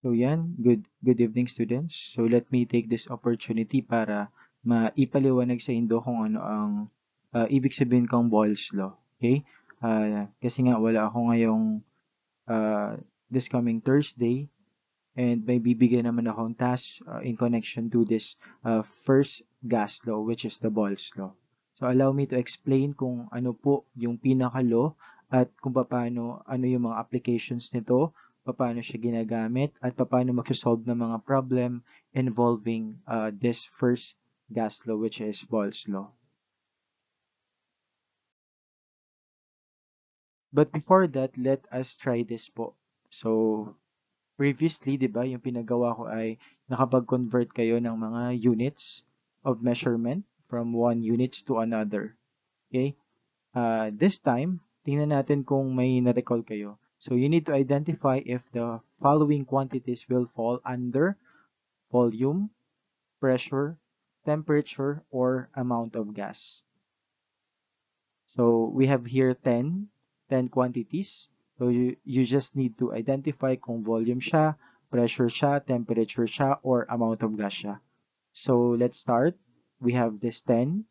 So yan, good evening students. So let me take this opportunity para maipaliwanag sa inyo kung ano ang ibig sabihin kong Boyle's Law. Okay? Kasi nga wala ako ngayong uh, this coming Thursday and may bibigyan naman akong task in connection to this first gas law which is the Boyle's Law. So allow me to explain kung ano po yung pinaka-law at kung paano ano yung mga applications nito, paano siya ginagamit at paano mag-solve ng mga problem involving this first gas law which is Boyle's Law. But before that, let us try this po. So previously, 'di ba, yung pinagawa ko ay nakapag-convert kayo ng mga units of measurement from one units to another. Okay? This time, tingnan natin kung may na-recall kayo. So you need to identify if the following quantities will fall under volume, pressure, temperature, or amount of gas. So we have here 10 quantities. So you just need to identify kung volume siya, pressure siya, temperature siya, or amount of gas siya. So let's start. We have this 10.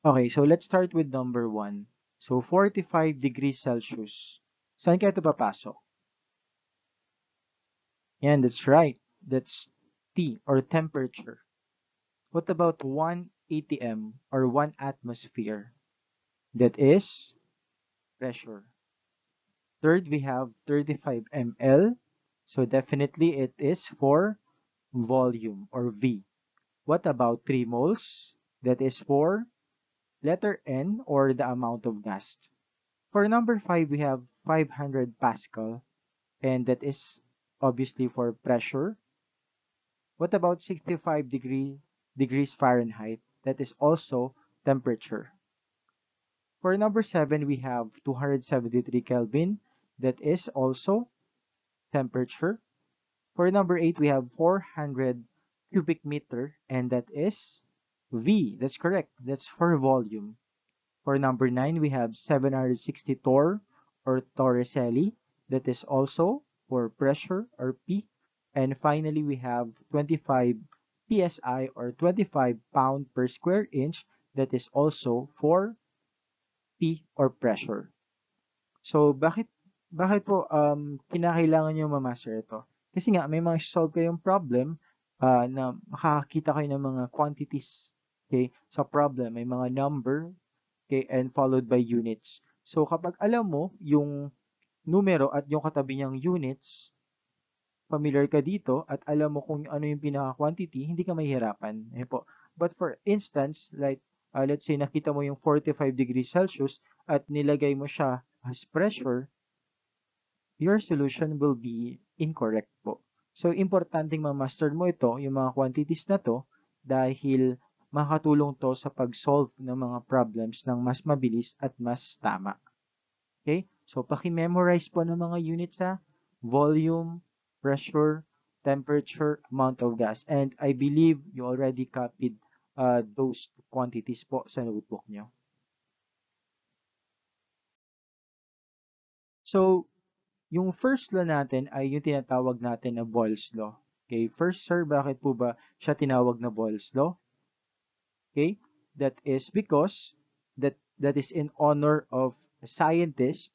Okay, so let's start with number 1. So 45 degrees Celsius. Saan kaya ito papasok? Yan, that's right. That's T or temperature. What about 1 atm or 1 atmosphere? That is pressure. Third, we have 35 ml. So definitely it is for volume or V. What about 3 moles? That is for letter N or the amount of gas. For number 5, we have 500 Pascal and that is obviously for pressure. What about 65 degrees Fahrenheit? That is also temperature. For number 7, we have 273 Kelvin. That is also temperature. For number 8, we have 400 cubic meter, and that is V. That's correct. That's for volume. For number 9, we have 760 torr or torricelli. That is also for pressure or P. And finally, we have 25 psi or 25 pound per square inch. That is also for P or pressure. So, bakit po kinakailangan niyo ma-master ito? Kasi nga may mga solve kayong problem na makakakita kayo ng mga quantities, okay, sa problem, may mga number, okay, and followed by units. So, kapag alam mo yung numero at yung katabi niyang units, familiar ka dito at alam mo kung ano yung pinaka-quantity, hindi ka mahihirapan. Ayan po. But for instance, like let's say nakita mo yung 45 degrees Celsius at nilagay mo siya as pressure, your solution will be incorrect po. So, importanteng ma-master mo ito, yung mga quantities na to, dahil makatulong to sa pag-solve ng mga problems ng mas mabilis at mas tama. Okay? So, paki-memorize po ng mga units sa volume, pressure, temperature, amount of gas. And I believe you already copied those quantities po sa notebook nyo. So, yung first law natin ay yung tinatawag natin na Boyle's Law. Okay, first sir, bakit po ba siya tinawag na Boyle's Law? Okay, that is because that is in honor of a scientist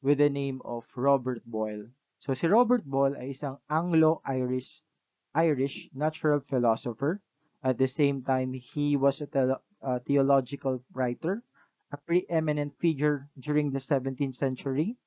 with the name of Robert Boyle. So si Robert Boyle ay isang Anglo-Irish natural philosopher. At the same time, he was a theological writer, a preeminent figure during the 17th century.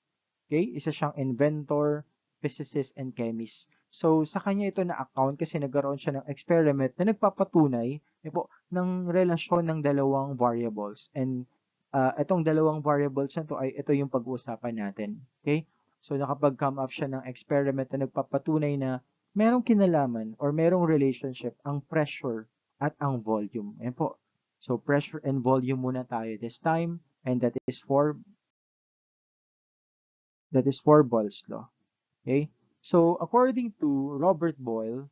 Okay, isa siyang inventor, physicist, and chemist. So, sa kanya ito na account kasi nagkaroon siya ng experiment na nagpapatunay po, ng relasyon ng dalawang variables. And itong dalawang variables na to ay ito yung pag-uusapan natin. Okay? So, nakapag-come up siya ng experiment na nagpapatunay na merong kinalaman or merong relationship ang pressure at ang volume. Ayan po. So, pressure and volume muna tayo this time. And that is for Boyle's law. Okay? So, according to Robert Boyle,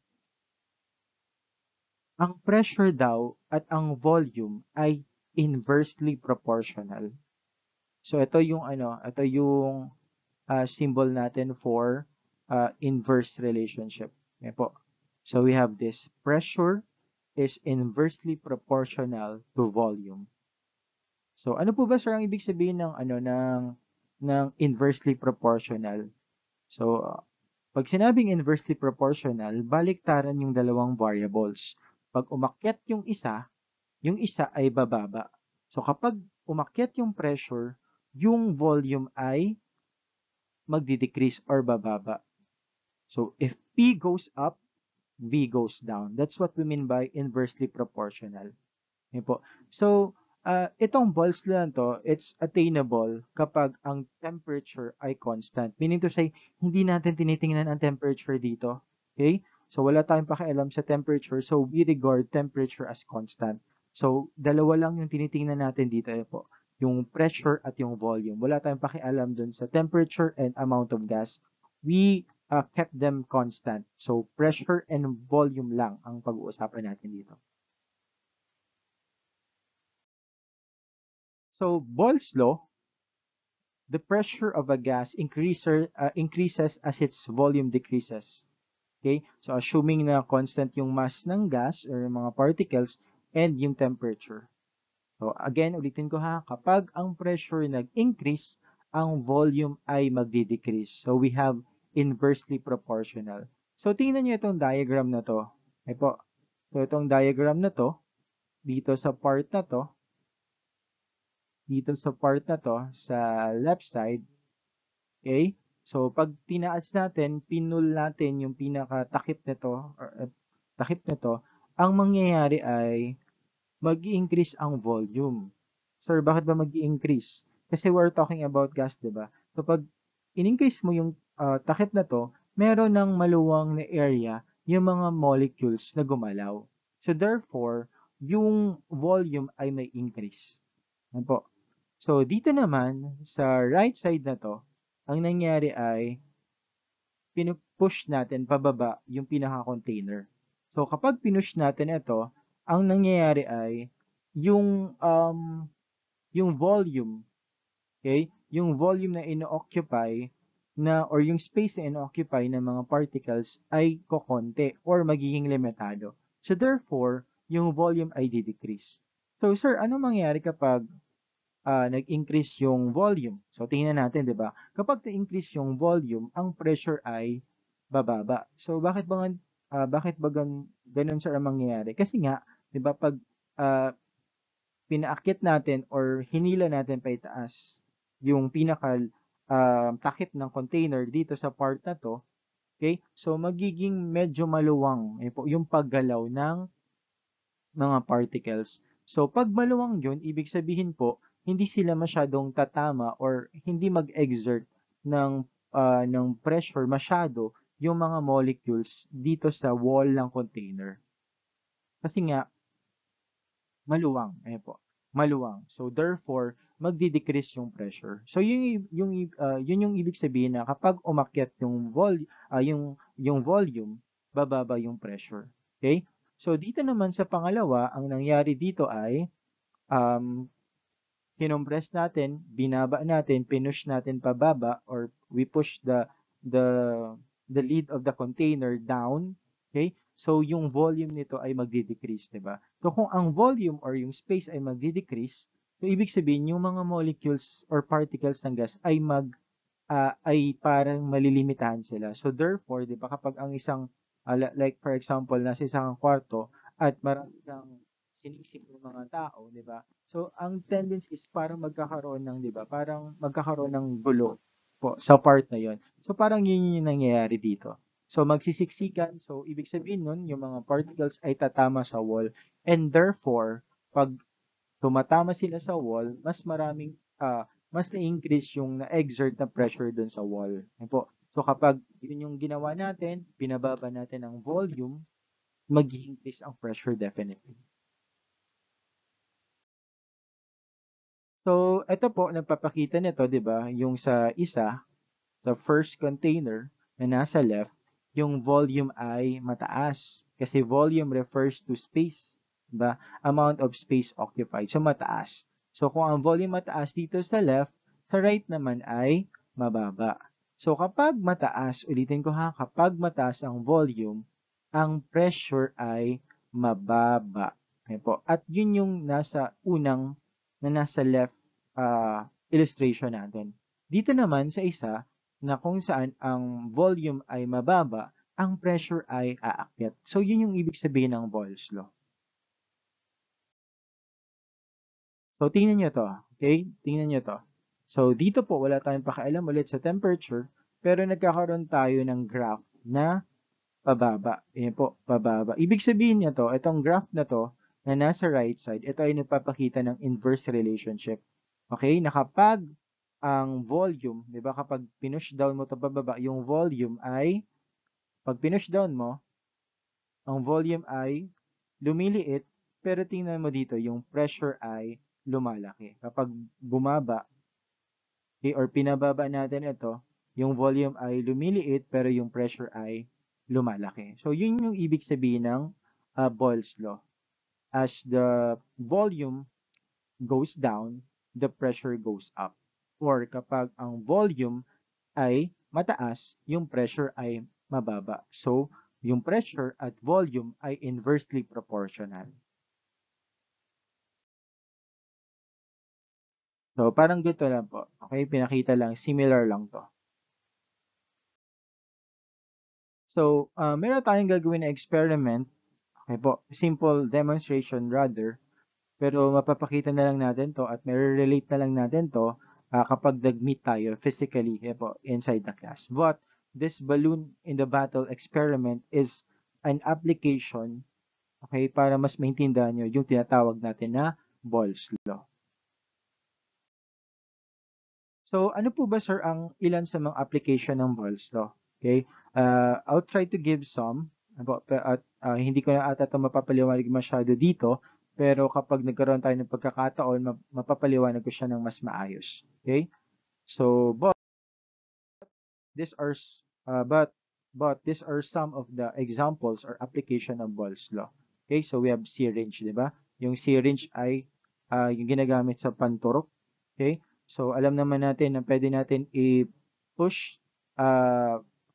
Ang pressure daw at ang volume ay inversely proportional. So ito yung symbol natin for inverse relationship. Yan po. So we have this pressure is inversely proportional to volume. So ano po ba sir ang ibig sabihin ng ng inversely proportional? So pag sinabing inversely proportional, baliktaran yung dalawang variables. Pag umakyat yung isa ay bababa. So kapag umakyat yung pressure, yung volume ay magdi-decrease or bababa. So if P goes up, V goes down. That's what we mean by inversely proportional. Yun po. So, itong balls lang to, it's attainable kapag ang temperature ay constant. Meaning to say, hindi natin tinitingnan ang temperature dito. Okay? So, wala tayong pakialam sa temperature. So, we regard temperature as constant. So, dalawa lang yung tinitingnan natin dito. Po. Yung pressure at yung volume. Wala tayong pakialam dun sa temperature and amount of gas. We kept them constant. So, pressure and volume lang ang pag-uusapan natin dito. So, Boyle's law, the pressure of a gas increases as its volume decreases. Okay? So, assuming na constant yung mass ng gas or yung mga particles and yung temperature. So, again, ulitin ko ha, kapag ang pressure nag-increase, ang volume ay magdi-decrease. So, we have inversely proportional. So, tingnan nyo itong diagram na to. Ay po. So, itong diagram na to, dito sa part na to, sa left side, okay? So, pag tinaas natin, pinul natin yung pinaka-takip nito, ang mangyayari ay mag-i-increase ang volume. Sir, bakit ba mag-i-increase? Kasi we're talking about gas, di ba? So, pag in-increase mo yung takip na to, meron ng maluwang na area yung mga molecules na gumalaw. So, therefore, yung volume ay may increase. Yan po. So, dito naman, sa right side na to, ang nangyari ay pinupush natin pababa yung pinaka-container. So, kapag pinush natin ito, ang nangyayari ay yung, yung volume, okay? Yung volume na ino-occupy or yung space na ino-occupy ng mga particles ay kokonti or magiging limitado. So, therefore, yung volume ay di-decrease. So, sir, ano mangyayari kapag nag-increase yung volume? So, tingnan natin, di ba? Kapag na-increase yung volume, ang pressure ay bababa. So, bakit ba ganun sir ang mangyayari? Kasi nga, di ba, pag uh, pinaakyat natin or hinila natin pa itaas yung pinaka takip ng container dito sa part na to, okay? So, magiging medyo maluwang yung paggalaw ng mga particles. So, pag maluwang yun, ibig sabihin po, hindi sila masyadong tatama or hindi mag-exert ng pressure masyado yung mga molecules dito sa wall ng container. Kasi nga, maluwang. Ayan po. Maluwang. So, therefore, magdi-decrease yung pressure. So, yun yung ibig sabihin na kapag umakyat yung volume, bababa yung pressure. Okay? So, dito naman sa pangalawa, ang nangyari dito ay um, kinompress natin, binaba natin, pinush natin pababa, or we push the the lid of the container down, okay? So, yung volume nito ay magdi-decrease, di ba? So, kung ang volume or yung space ay magdi-decrease, so ibig sabihin, yung mga molecules or particles ng gas ay parang malilimitahan sila. So, therefore, di ba, kapag ang isang, like for example, nasa isang kwarto at marami kang sinisip ng mga tao, di ba? So, ang tendency is parang magkakaroon ng, di ba? Parang magkakaroon ng gulo po sa part na yon. So, parang yun yung nangyayari dito. So, magsisiksikan. So, ibig sabihin nun, yung mga particles ay tatama sa wall. And therefore, pag tumatama sila sa wall, mas na-increase yung na-exert na pressure dun sa wall. Yan po. So, kapag yun yung ginawa natin, pinababa natin ang volume, mag-increase ang pressure definitely. So, ito po, nagpapakita nito, di ba, yung sa first container na nasa left, yung volume ay mataas. Kasi volume refers to space, diba? Amount of space occupied. So, mataas. So, kung ang volume mataas dito sa left, sa right naman ay mababa. So, kapag mataas, ulitin ko ha, kapag mataas ang volume, ang pressure ay mababa. Okay po. At yun yung nasa nasa left illustration natin. Dito naman sa isa, na kung saan ang volume ay mababa, ang pressure ay aakyat. So, yun yung ibig sabihin ng Boyle's Law. So, tingnan nyo to. Okay? Tingnan nyo to. So, dito po, wala tayong pakialam ulit sa temperature, pero nagkakaroon tayo ng graph na pababa. Ayan po, pababa. Ibig sabihin niya to, itong graph na to, na nasa right side, ito ay nagpapakita ng inverse relationship. Okay? Na kapag ang volume, di ba, kapag pinush down mo to pababa, yung volume ay, pag pinush down mo, ang volume ay lumiliit, pero tingnan mo dito, yung pressure ay lumalaki. Kapag bumaba, okay, or pinababa natin ito, yung volume ay lumiliit, pero yung pressure ay lumalaki. So, yun yung ibig sabihin ng Boyle's Law. As the volume goes down, the pressure goes up. Or kapag ang volume ay mataas, yung pressure ay mababa. So, yung pressure at volume ay inversely proportional. So, parang ganito lang po. Okay, pinakita lang, similar lang to. So, meron tayong gagawin na experiment. Okay po, simple demonstration rather. Pero mapapakita na lang natin to at may-relate na lang natin to kapag nag-meet tayo physically po, inside the class. But this balloon in the battle experiment is an application, okay, para mas maintindihan nyo yung tinatawag natin na Boyle's Law. So, ano po ba, sir, ang ilan sa mga application ng Boyle's Law? Okay? I'll try to give some. At hindi ko na ata ito mapapaliwanag masyado dito, pero kapag nagkaroon tayo ng pagkakataon, mapapaliwanag ko siya ng mas maayos. Okay? So, these are but these are some of the examples or application of Boyle's Law. Okay? So, we have syringe, di ba? Yung syringe ay yung ginagamit sa panturok. Okay? So, alam naman natin na pwede natin i-push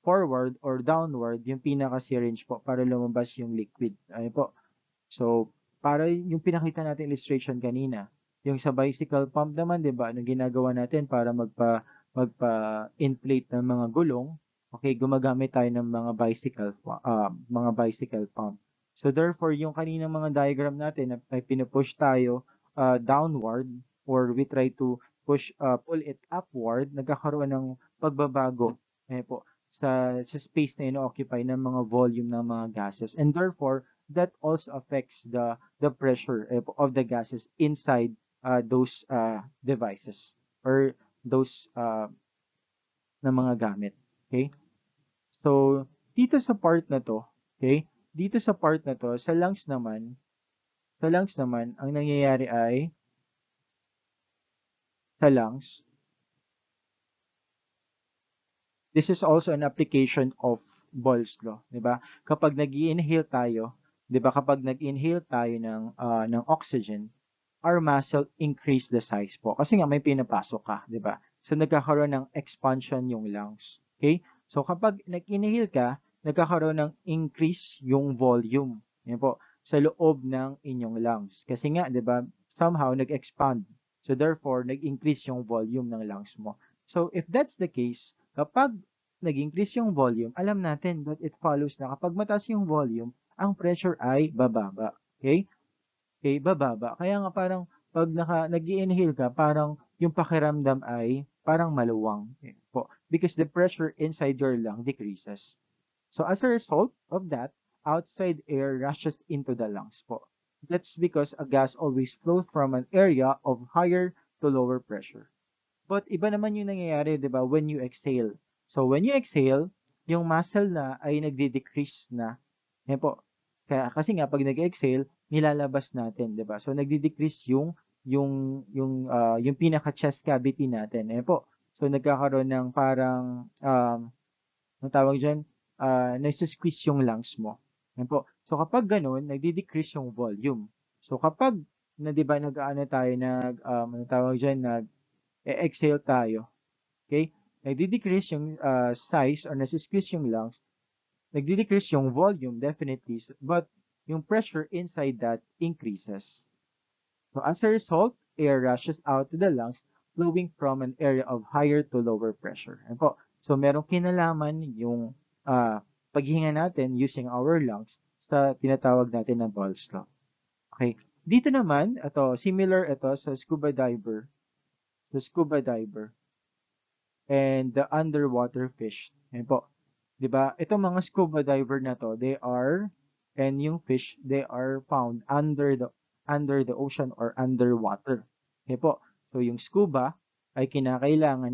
forward or downward yung pinaka-syringe po para lumabas yung liquid. Ayun po. So, para yung pinakita natin illustration kanina, yung sa bicycle pump naman, 'di ba? Anong ginagawa natin para magpa-inflate ng mga gulong? Okay, gumagamit tayo ng mga bicycle pump. So therefore, yung kaninang mga diagram natin na ay pinupush tayo downward or we try to pull it upward, nagkakaroon ng pagbabago po sa space na ino-occupy ng mga volume ng mga gases. And therefore, that also affects the pressure of the gases inside those devices or those na mga gamit. Okay? So, dito sa part na to, okay? Dito sa part na to, sa lungs naman, ang nangyayari ay sa lungs, this is also an application of Boyle's Law, 'di ba? Kapag nag-inhale tayo, 'di ba, kapag nag-inhale tayo ng oxygen, our muscle increase the size po. Kasi nga may pinapasok ka, 'di ba? So nagkakaroon ng expansion yung lungs. Okay? So kapag nag-inhale ka, nagkakaroon ng increase yung volume. Yan po, sa loob ng inyong lungs. Kasi nga, 'di ba, somehow nag-expand. So therefore, nag-increase yung volume ng lungs mo. So if that's the case, kapag nag-increase yung volume, alam natin that it follows na kapag mataas yung volume, ang pressure ay bababa. Okay? Okay, bababa. Kaya nga parang pag nag-i-inhale ka, parang yung pakiramdam ay parang maluwang. Po. Because the pressure inside your lung decreases. So as a result of that, outside air rushes into the lungs po. That's because a gas always flows from an area of higher to lower pressure. But iba naman yung nangyayari, di ba, when you exhale. So when you exhale, yung muscle na ay nagde-decrease na. Yan po. Kasi nga, pag nag-exhale, nilalabas natin, di ba? So nagde-decrease yung pinaka-chest cavity natin. Yan po. So nagkakaroon ng parang, ang tawag dyan, nasa-squeeze yung lungs mo. Yan po. So kapag ganun, nagdi-decrease yung volume. So kapag na 'di ba nag-aano tayo ano tawag diyan, nag-exhale tayo, okay? Nagdi-decrease yung size or nasi-squeeze yung lungs, nagdi-decrease yung volume definitely, but yung pressure inside that increases. So as a result, air rushes out to the lungs, flowing from an area of higher to lower pressure. Ayan po. So merong kinalaman yung paghinga natin using our lungs sa tinatawag natin na Boyle's law. Okay. Dito naman, similar ito sa scuba diver, and the underwater fish. Ayan po. 'Di ba? Itong mga scuba diver na to, and yung fish, they are found under the ocean or underwater. Okay po. So yung scuba ay kinakailangan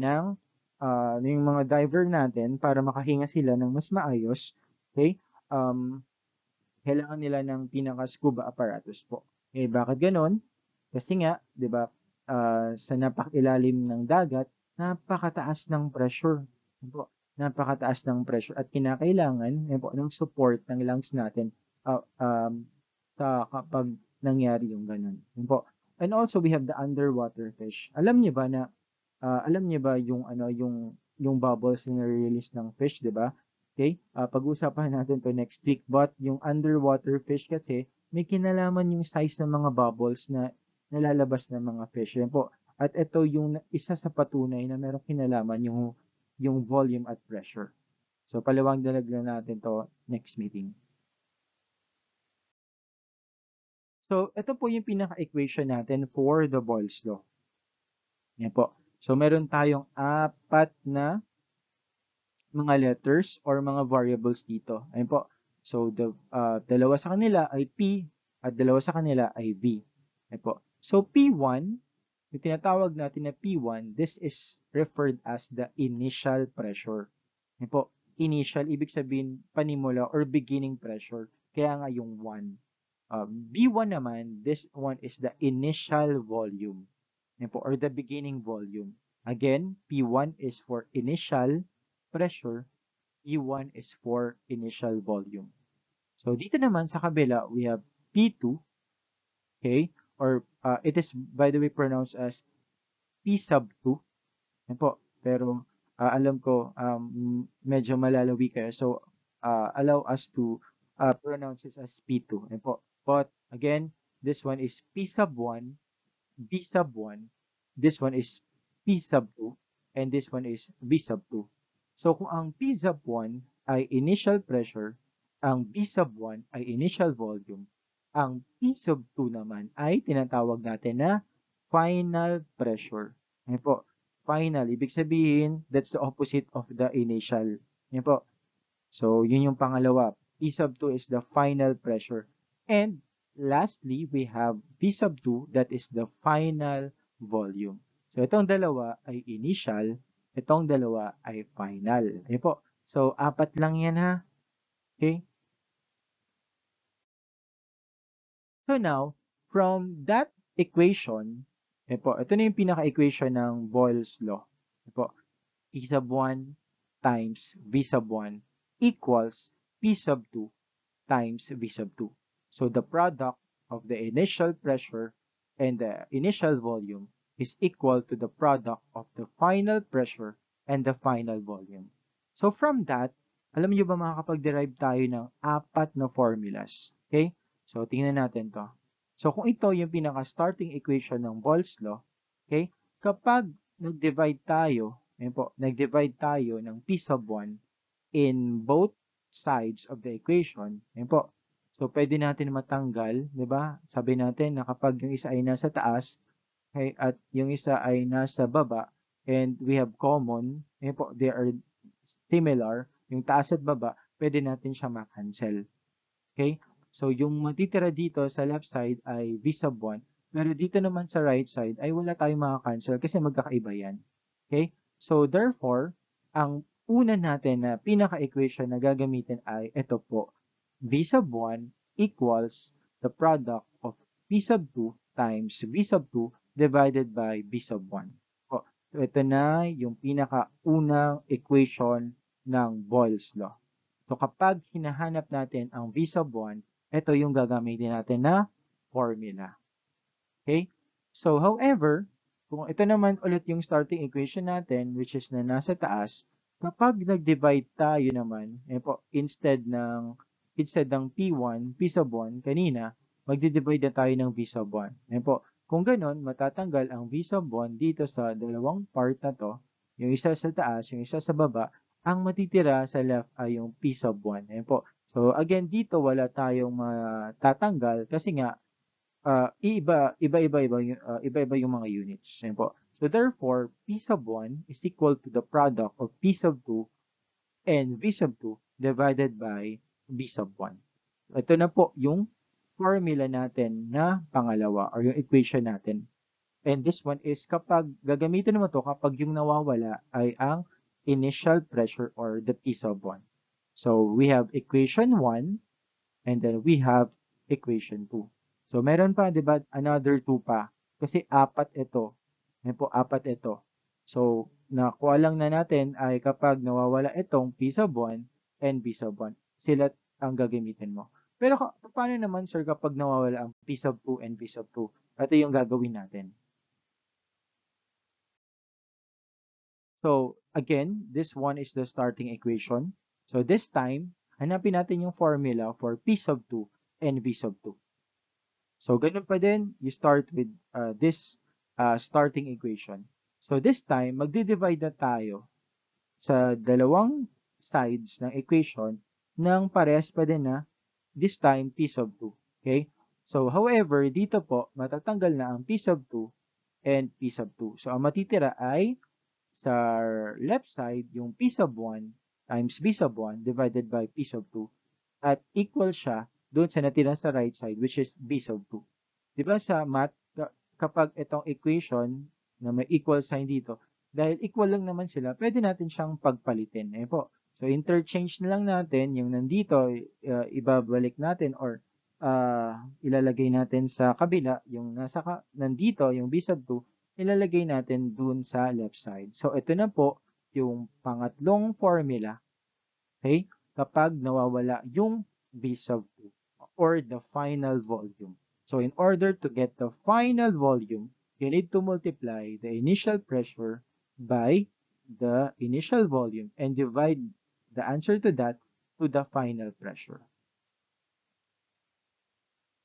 yung mga diver natin para makahinga sila ng mas maayos. Okay? Um, Kailangan nila ng pinaka-scuba apparatus po. Okay, bakit ganon? Kasi nga, 'di ba, sa napakailalim ng dagat, napakataas ng pressure. Yun po, napakataas ng pressure at kinakailangan yun po, ng support ng lungs natin kapag nangyari yung ganun. Yun po. And also we have the underwater fish. Alam niyo ba yung yung bubbles na release ng fish, 'di ba? Okay? Pag-uusapan natin to next week, but yung underwater fish kasi may kinalaman yung size ng mga bubbles na nalalabas ng mga fish. Yan po. At ito yung isa sa patunay na merong kinalaman yung volume at pressure. So palawang dalag na natin to next meeting. So ito po yung pinaka-equation natin for the Boyle's law. Yan po. So meron tayong apat na mga letters or mga variables dito. Ayun po. So, dalawa sa kanila ay P at dalawa sa kanila ay V. Ayun po. So, P1, yung tinatawag natin na P1, this is referred as the initial pressure. Ayun po. Initial, ibig sabihin panimula or beginning pressure. Kaya nga yung 1. B1 naman, this one is the initial volume. Ayun po, or the beginning volume. Again, P1 is for initial pressure, P1 is for initial volume. So dito naman sa kabila, we have P2, okay? Or it is by the way pronounced as P sub 2. Yan po. Pero alam ko medyo malalawi kayo. So allow us to pronounce this as P2. Yan po. But again, this one is P sub 1, B sub 1, this one is P sub 2, and this one is V sub 2. So kung ang P sub 1 ay initial pressure, ang B sub 1 ay initial volume, ang P sub 2 naman ay tinatawag natin na final pressure. Yan po. Final, ibig sabihin, that's the opposite of the initial. Yan po. So, yun yung pangalawa. P sub 2 is the final pressure. And lastly, we have V sub 2, that is the final volume. So, itong dalawa ay initial, itong dalawa ay final. Ayun po. So, apat lang yan ha. Okay? So now, from that equation, po, ito na yung pinaka-equation ng Boyle's law. Po, P sub 1 times V sub 1 equals P sub 2 times V sub 2. So the product of the initial pressure and the initial volume is equal to the product of the final pressure and the final volume. So from that, alam niyo ba makakapag-derive tayo ng apat na formulas? Okay? So tingnan natin to. So kung ito yung pinaka-starting equation ng Boyle's law, okay? Kapag nag-divide tayo, nag-divide tayo ng P sub 1 in both sides of the equation, po. So, pwede natin matanggal, di ba? Sabi natin na kapag yung isa ay nasa taas, okay, at yung isa ay nasa baba, and we have common, po, they are similar, yung taas at baba, pwede natin siya makancel. Okay? So, yung matitira dito sa left side ay V sub 1, pero dito naman sa right side ay wala tayong makakancel kasi magkakaiba yan. Okay? So, therefore, ang una natin na pinaka-equation na gagamitin ay ito po. V sub 1 equals the product of P sub 2 times V sub 2 divided by V sub 1. So, ito na yung pinaka-unang equation ng Boyle's law. So kapag hinahanap natin ang V sub 1, ito yung gagamitin natin na formula. Okay? So however, kung ito naman ulit yung starting equation natin, which is na nasa taas, kapag nag-divide tayo naman, po, instead ng P1, P sub 1 kanina, magdi-divide na tayo ng V sub 1. Po, kung ganun, matatanggal ang V sub 1 dito sa dalawang part na to, yung isa sa taas, yung isa sa baba, ang matitira sa left ay yung P sub 1. Po. So again, dito wala tayong matatanggal kasi nga iba-iba yung mga units. Yan po. So therefore, P sub 1 is equal to the product of P sub 2 and V sub 2 divided by V sub 1. Ito na po yung formula natin na pangalawa or yung equation natin. And this one is kapag gagamitin naman to kapag yung nawawala ay ang initial pressure or the P sub 1. So we have equation 1 and then we have equation 2. So, meron pa, di ba, another 2 pa. Kasi apat ito. Yan po, apat ito. So, nakuha lang na natin ay kapag nawawala itong P sub 1 and B sub 1, sila ang gagamitin mo. Pero paano naman, sir, kapag nawawala ang P sub 2 and B sub 2? Ito yung gagawin natin. So, again, this one is the starting equation. So, this time, hanapin natin yung formula for P sub 2 and V sub 2. So, ganun pa din, you start with this starting equation. So, this time, magdi-divide na tayo sa dalawang sides ng equation ng parehas pa din na this time P sub 2. Okay? So, however, dito po, matatanggal na ang P sub 2 and P sub 2. So, ang matitira ay sa left side, yung P sub 1 times B sub 1 divided by P sub 2 at equal siya doon sa natira sa right side, which is B sub 2. Di ba sa math, kapag itong equation na may equal sign dito, dahil equal lang naman sila, pwede natin siyang pagpalitin. Po. So, interchange na lang natin yung nandito, ibabalik natin or ilalagay natin sa kabila, yung nandito, yung B sub 2, ilalagay natin dun sa left side. So, ito na po yung pangatlong formula, okay, kapag nawawala yung V sub 2 or the final volume. So in order to get the final volume, you need to multiply the initial pressure by the initial volume and divide the answer to that to the final pressure.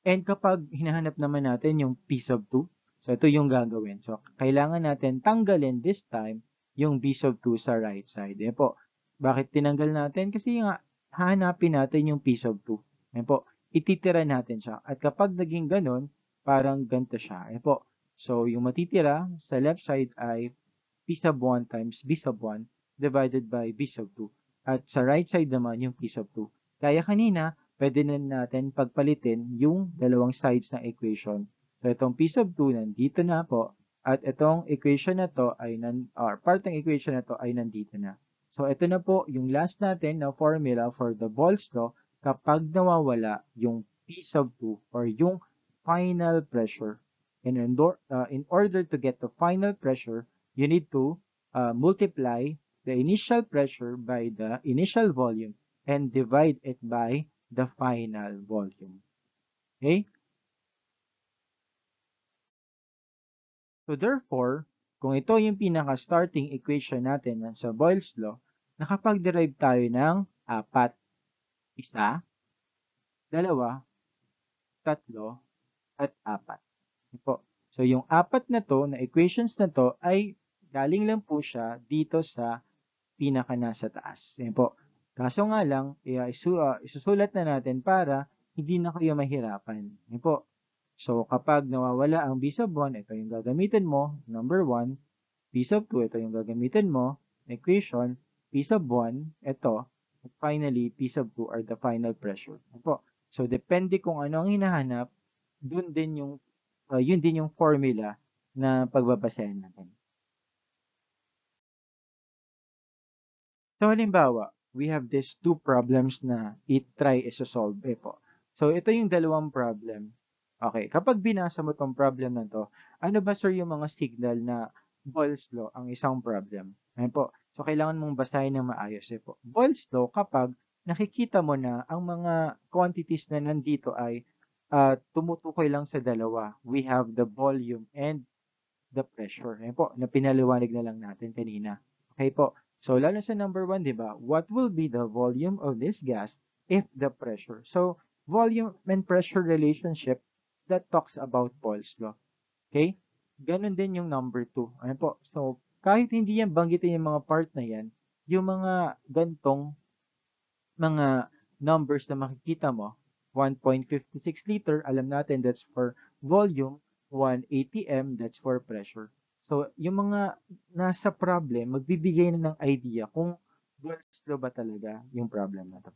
And kapag hinahanap naman natin yung P sub 2, so ito yung gagawin. So kailangan natin tanggalin this time yung B sub 2 sa right side. Yan po. Bakit tinanggal natin? Kasi nga hahanapin natin yung P sub 2. Yan po. Ititira natin siya. At kapag naging ganun, parang ganito siya. Yan po. So yung matitira sa left side ay P sub 1 times B sub 1 divided by B sub 2. At sa right side naman yung P sub 2. Kaya kanina, pwede na natin pagpalitin yung dalawang sides ng equation. So, itong P sub 2 nandito na po, at itong equation na to ay part ng equation na to ay nandito na. So, ito na po yung last natin na formula for the Boyle's law kapag nawawala yung P sub 2 or yung final pressure. And in order to get the final pressure, you need to multiply the initial pressure by the initial volume and divide it by the final volume. Okay? So therefore, kung ito yung pinaka-starting equation natin sa Boyle's law, nakapag-derive tayo ng apat. Isa, dalawa, tatlo, at apat. So yung apat na to, na equations na to, ay galing lang po siya dito sa pinaka nasa taas. Yan po. Kaso nga lang, isusulat na natin para hindi na kayo mahirapan. Yan po. So, kapag nawawala ang B sub 1, ito yung gagamitin mo, number 1. B sub 2, ito yung gagamitin mo, equation. P sub 1, ito. At finally, P sub 2 are the final pressure. Yan po. So, depende kung ano ang hinahanap, yun din yung formula na pagbabasehan natin. So, halimbawa, we have these two problems na i-try isosolve po. So, ito yung dalawang problem. Okay, kapag binasa mo tong problem na to, ano ba sir yung mga signal na Boyle's law ang isang problem? Ayan po. So, kailangan mong basahin ng maayos po. Boyle's law kapag nakikita mo na ang mga quantities na nandito ay tumutukoy lang sa dalawa. We have the volume and the pressure. Ayan po, na pinaliwanag na lang natin kanina. Okay po. So, lalo sa number 1, di ba? What will be the volume of this gas if the pressure? So, volume and pressure relationship that talks about Paul's law. Okay? Ganon din yung number 2. Ayan po. So, kahit hindi yan banggitin yung mga part na yan, yung mga gantong mga numbers na makikita mo, 1.56 liter, alam natin that's for volume, 1 atm, that's for pressure. So, yung mga nasa problem, magbibigay na ng idea kung Boyle's law ba talaga yung problem na to.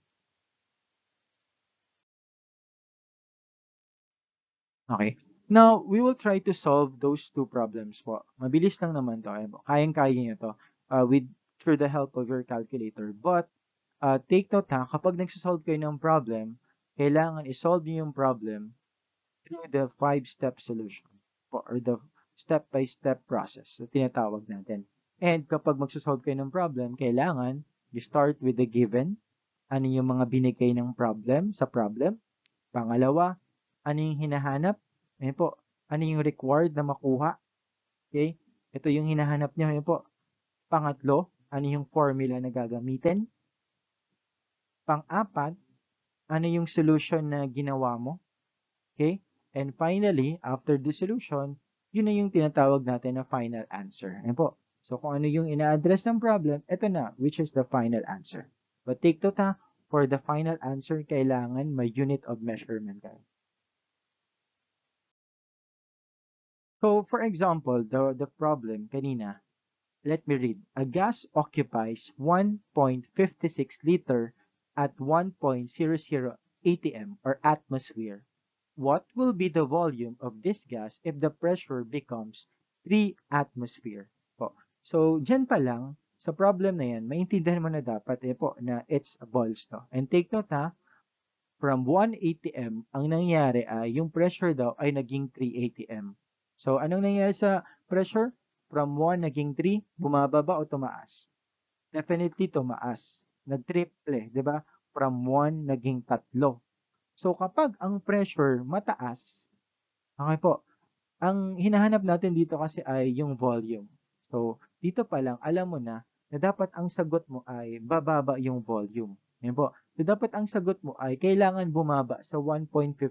Okay. Now, we will try to solve those two problems po. Mabilis lang naman to. Kayang-kaya nyo to through the help of your calculator. But, take note ha, kapag nagsasolve kayo ng problem, kailangan isolve nyo yung problem through the five-step solution po, or the step-by-step process. So, tinatawag natin. And kapag magsasolve kayo ng problem, kailangan you start with the given. Ano yung mga binigay ng problem sa problem? Pangalawa, ano yung hinahanap? Ayan po. Ano yung required na makuha? Okay? Ito yung hinahanap niyo. Ayan po. Pangatlo, ano yung formula na gagamitin? Pang-apat, ano yung solution na ginawa mo? Okay? And finally, after the solution, yun na yung tinatawag natin na final answer. Ayan po. So kung ano yung ina-address ng problem, ito na, which is the final answer. But take note ha, for the final answer, kailangan may unit of measurement kayo. So, for example, the problem kanina, let me read. A gas occupies 1.56 liter at 1.00 atm or atmosphere. What will be the volume of this gas if the pressure becomes 3 atmosphere? Po. So, dyan pa lang, sa problem na yan, maintindihan mo na dapat po na it's a balls to. And take note ha, from 1 atm, ang nangyari ay yung pressure daw ay naging 3 atm. So, anong nangyari sa pressure? From 1 naging 3, bumaba ba o tumaas? Definitely tumaas. Nag-triple, di ba? From 1 naging 3. So, kapag ang pressure mataas, okay po, ang hinahanap natin dito kasi ay yung volume. So, dito pa lang, alam mo na dapat ang sagot mo ay bababa yung volume. Yan po. So, dapat ang sagot mo ay kailangan bumaba sa 1.56.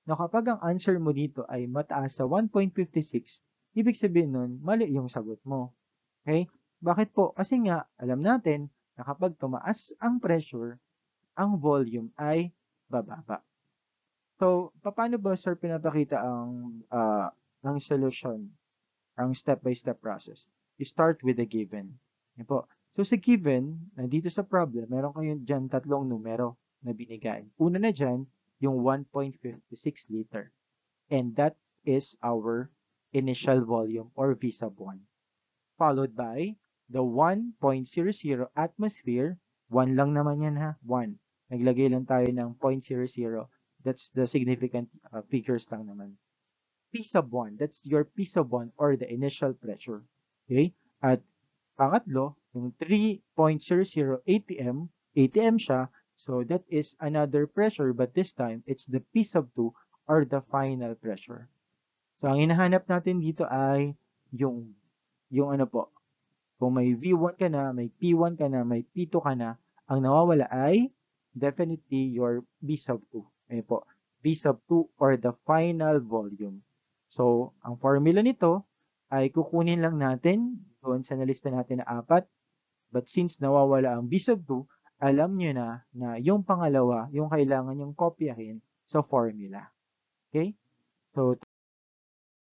Na kapag ang answer mo dito ay mataas sa 1.56, ibig sabihin nun, mali yung sagot mo. Okay? Bakit po? Kasi nga, alam natin na kapag tumaas ang pressure, ang volume ay bababa. So, paano ba sir pinapakita ang solution, ang step-by-step process? You start with the given. Yan po. So, sa given, nandito sa problem, meron kayo dyan tatlong numero na binigay. Una na dyan, yung 1.56 liter. And that is our initial volume or V sub 1. Followed by the 1.00 atmosphere. 1 lang naman yan ha. 1. Naglagay lang tayo ng 0.00. That's the significant figures lang naman. P sub 1, that's your P sub 1 or the initial pressure. Okay? At pangatlo, yung 3.00 atm, atm siya, so that is another pressure but this time it's the P sub 2 or the final pressure. So ang hinahanap natin dito ay yung ano po, kung may V1 ka na, may P1 ka na, may P2 ka na, ang nawawala ay definitely your V sub 2. Ayun po, V sub 2 or the final volume. So, ang formula nito ay kukunin lang natin doon sa nalista natin na 4. But since nawawala ang V sub 2, alam nyo na yung pangalawa, yung kailangan yung kopyahin sa formula. Okay? So,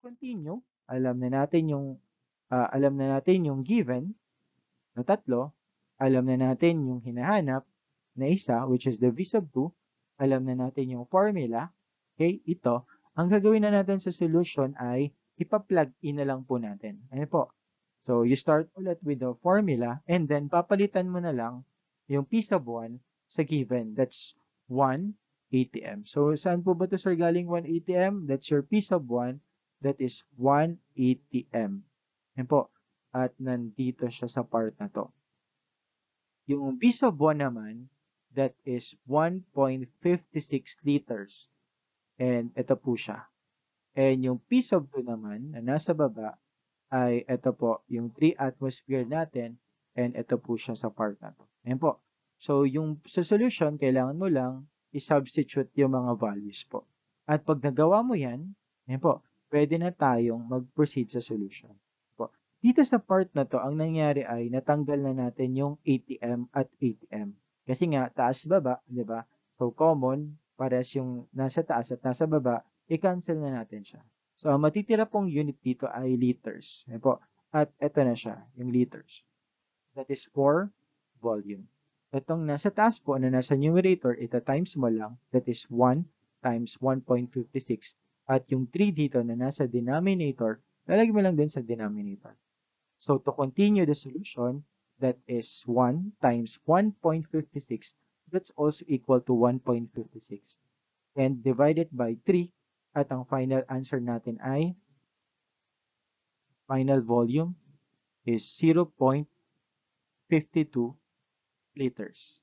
continue. Alam na natin yung given na tatlo, alam na natin yung hinahanap na isa, which is the V sub 2, alam na natin yung formula, okay, ito, ang gagawin na natin sa solution ay ipa-plug in na lang po natin. Ano po? So, you start ulit with the formula and then papalitan mo na lang yung P sub 1 sa given. That's 1 atm. So, saan po ba ito, sir, galing 1 atm? That's your P sub 1. That is 1 atm. Yan po. At nandito siya sa part na to. Yung V sub 1 naman, that is 1.56 liters. And ito po siya. And yung piece of 2 naman na nasa baba ay ito po, yung 3 atmosphere natin, and ito po siya sa part na to. Ayan po. So, yung sa solution, kailangan mo lang i-substitute yung mga values po. At pag nagawa mo yan, ayan po, pwede na tayong mag-proceed sa solution. Po. Dito sa part na to, ang nangyari ay natanggal na natin yung ATM at ATM. Kasi nga, taas-baba, di ba? So, common, pares yung nasa taas at nasa baba, i-cancel na natin siya. So, ang matitira pong unit dito ay liters. Ayan po. At ito na siya, yung liters. That is for volume. Itong nasa taas po na nasa numerator, ito times mo lang. That is 1 times 1.56. At yung 3 dito na nasa denominator, lalagay mo lang din sa denominator. So, to continue the solution, that is 1 times 1.56. That's also equal to 1.56. And divided by 3, at ang final answer natin ay final volume is 0.52 liters.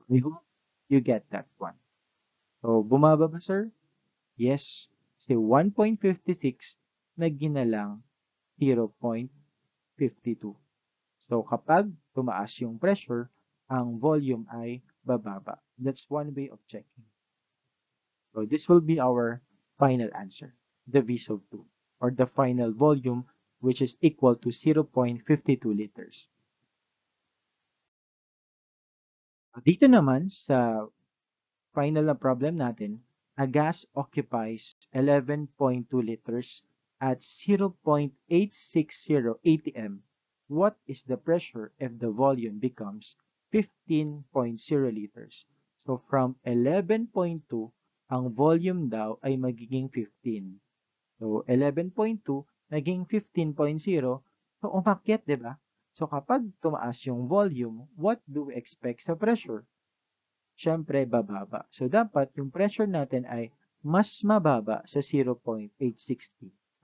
I hope you get that one. So, bumaba ba, sir? Yes. Kasi 1.56 naging na lang 0.52. So, kapag tumaas yung pressure, ang volume ay bababa. That's one way of checking. So, this will be our final answer, the V sub 2, or the final volume, which is equal to 0.52 liters. Dito naman sa final na problem natin, a gas occupies 11.2 liters at 0.860 atm. What is the pressure if the volume becomes 15.0 liters? So from 11.2, ang volume daw ay magiging 15. So 11.2 naging 15.0, so umakyat, 'di ba? So kapag tumaas yung volume, what do we expect sa pressure? Siyempre, bababa. So, dapat yung pressure natin ay mas mababa sa 0.860.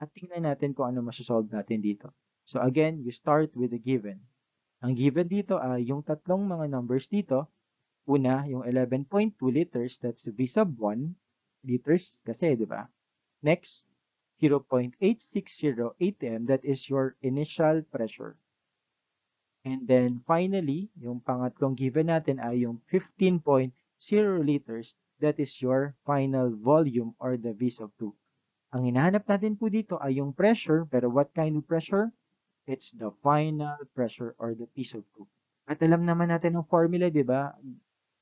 At tingnan natin kung ano masasolve natin dito. So, again, you start with the given. Ang given dito ay yung tatlong mga numbers dito. Una, yung 11.2 liters, that's V sub 1 liters kasi, di ba? Next, 0.860 atm, that is your initial pressure. And then finally, yung pangatlong given natin ay yung 15.0 liters. That is your final volume or the V sub 2. Ang hinahanap natin po dito ay yung pressure, pero what kind of pressure? It's the final pressure or the P sub 2. At alam naman natin ang formula, di ba?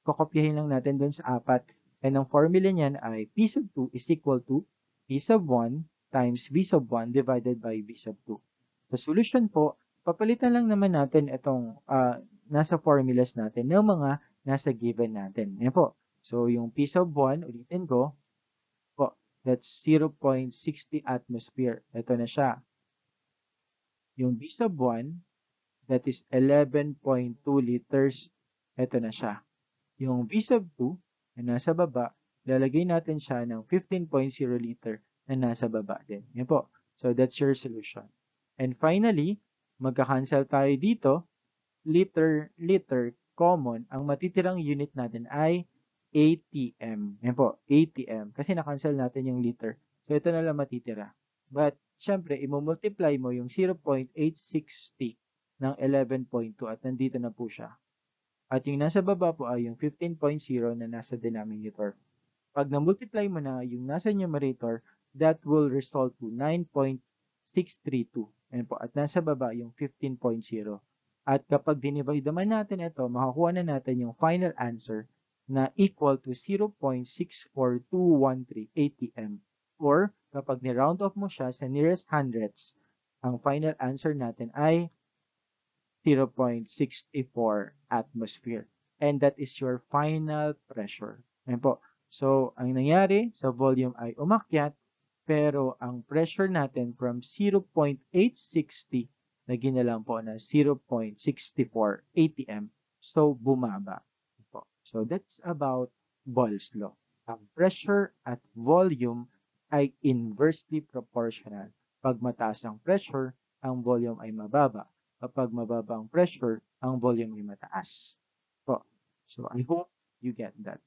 Kokopyahin lang natin doon sa 4. And ang formula niyan ay P sub 2 is equal to P sub 1 times V sub 1 divided by V sub 2. Sa solution po, papalitan lang naman natin itong nasa formulas natin ng mga nasa given natin. Yan po. So, yung P sub 1, ulitin ko, po, that's 0.60 atmosphere. Ito na siya. Yung V sub 1, that is 11.2 liters. Ito na siya. Yung V sub 2, na nasa baba, lalagay natin siya ng 15.0 liter na nasa baba din. Yan po. So, that's your solution. And finally, magka-cancel tayo dito. Liter, common. Ang matitirang unit natin ay ATM. Yan po, ATM. Kasi na-cancel natin yung liter. So, ito na lang matitira. But, syempre, i-multiply mo yung 0.860 ng 11.2 at nandito na po siya. At yung nasa baba po ay yung 15.0 na nasa denominator. Pag na-multiply mo na yung nasa numerator, that will result to 9.632. Ayan po. At nasa baba yung 15.0. At kapag dinivide naman natin ito, makakuha na natin yung final answer na equal to 0.64213 atm. Or kapag ni-round off mo siya sa nearest hundreds, ang final answer natin ay 0.64 atmosphere. And that is your final pressure. Ayan po. So, ang nangyari sa volume ay umakyat, pero ang pressure natin from 0.860 naging na lang po na 0.64 atm. So, bumaba. So, that's about Boyle's law. Ang pressure at volume ay inversely proportional. Pag mataas ang pressure, ang volume ay mababa. Kapag mababa ang pressure, ang volume ay mataas. Po. So I hope you get that.